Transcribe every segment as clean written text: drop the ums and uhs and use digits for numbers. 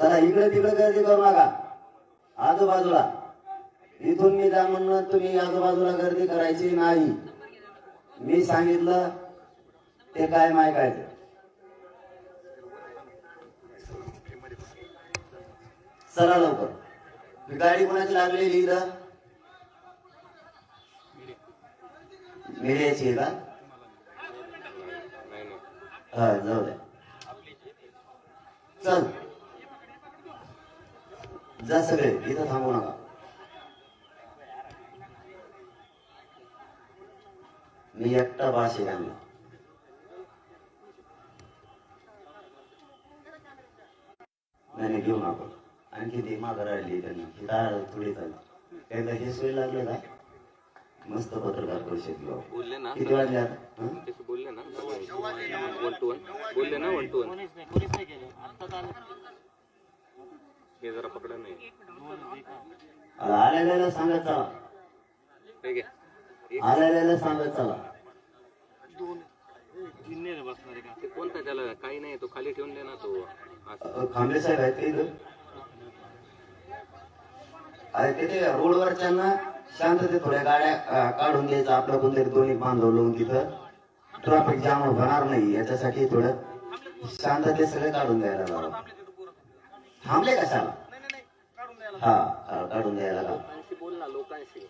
चला इकडे तिकडे गर्दी करू नका. आजूबाजूला इथून मी जा म्हणून तुम्ही आजूबाजूला गर्दी करायची नाही. मी सांगितलं ते काय ऐकायचं. चला लवकर. गाडी कोणाची लागलेली इथं? मिळायची आहे का? हा जाऊ द्या. चल जा सगळे इथं थांबू नका. मी एकटा भाषे आणला. नाही घेऊन आपण आणखी ती मागं राहिली त्यांना थोडी चालली एकदा हे सोय लागले का? मस्त पत्रकार परिषद घेऊ. बोलले ना किती वाजले आता? बोलले ना 1 to 1 बोलले ना 1 to 1 हे जरा पकडा नाही. आलेल्याला सांगत चला. आलेल्याला सांगत चला. ते कोणता त्याला काही नाही तो खाली ठेवून दे ना तो. खांबे साहेब आहेत इथं. अरे तिथे रोडवरच्यांना शांतते थोड्या गाड्या काढून द्यायचं. आपलं कोणतरी दोन्ही बांधव लावून तिथं ट्रॅफिक जाम होणार नाही याच्यासाठी थोडं शांतते सगळे काढून द्यायला लावा. थांबले कशाला? हा काढून द्यायला लावा. बोल ना लोकांशी.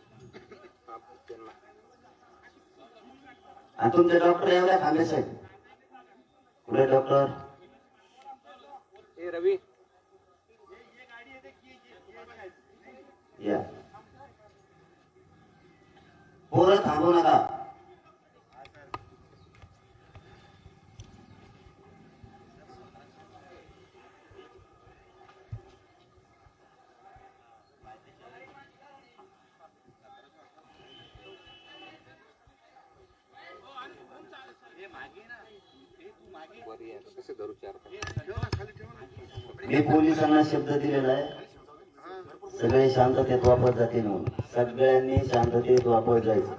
आणि तुमचे डॉक्टर एवढ्या खांबे साहेब कुठे डॉक्टर? ए रवी या पोरं थांबू नका. मी पोलिसांना शब्द दिलेला आहे सगळे शांततेत वापस जातील म्हणून. सगळ्यांनी शांततेत वापस जायचं.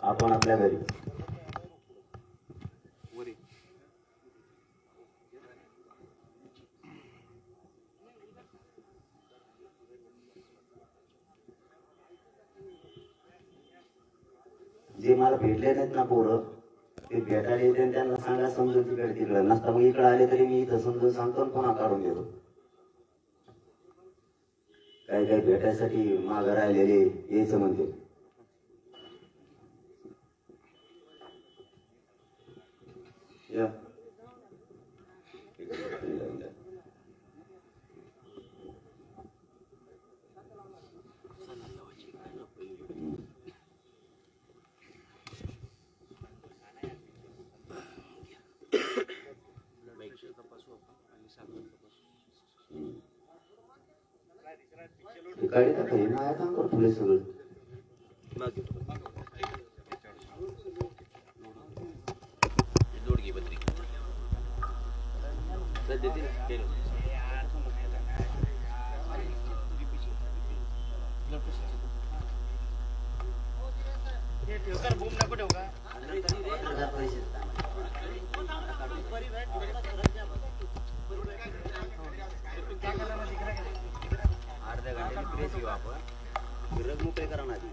आपण आपल्या घरी. जे मला भेटले नाहीत ना पोरं ते भेटायला येते त्यांना सांगा समजून तिकडे तिकडे नसता मग इकडे आले तरी मी इथं समजून सांगतो पुन्हा काढून देतो. काही काही भेटायसाठी मागं राहिलेले यायचं म्हणते. गाडी टाका हे माझ्या काम कर तुला सगळं. जोड घे बद्री बूम नको ठेव का? अर्ध्या घंट्याची प्रेस घेऊ आपण. रग मोकळे करा ना आधी.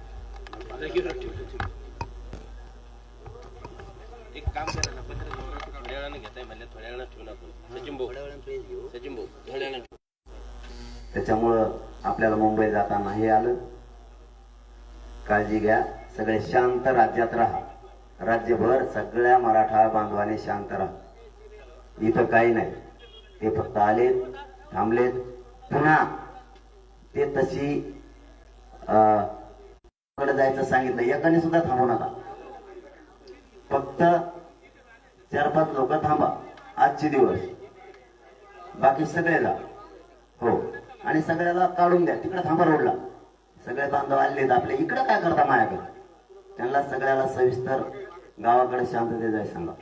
एक काम करा ना पत्र थोड्या वेळाने घेताय म्हणलं थोड्या वेळाने ठेवून आपण. सचिन भाऊ थोड्या वेळाने प्रेस घेऊ. सचिन भाऊ थोड्या वेळाने. त्याच्यामुळं आपल्याला मुंबई जाताना हे आलं. काळजी घ्या. सगळे शांत राज्यात राहा. राज्यभर सगळ्या मराठा बांधवाने शांत राहा. इथं काही नाही. ते फक्त आलेत थांबलेत. पुन्हा ते तशी कडे जायचं सांगितलं. एकाने सुद्धा थांबू नका. फक्त 4-5 लोक थांबा आजचे दिवस. बाकी सगळे जा. हो आणि सगळ्याला काढून द्या. तिकडे थांबा रोडला. सगळे बांधव आलेत आपले. इकडे काय करता माझ्याकडे? त्यांना सगळ्याला सविस्तर गावाकडे शांततेत जायला सांगा.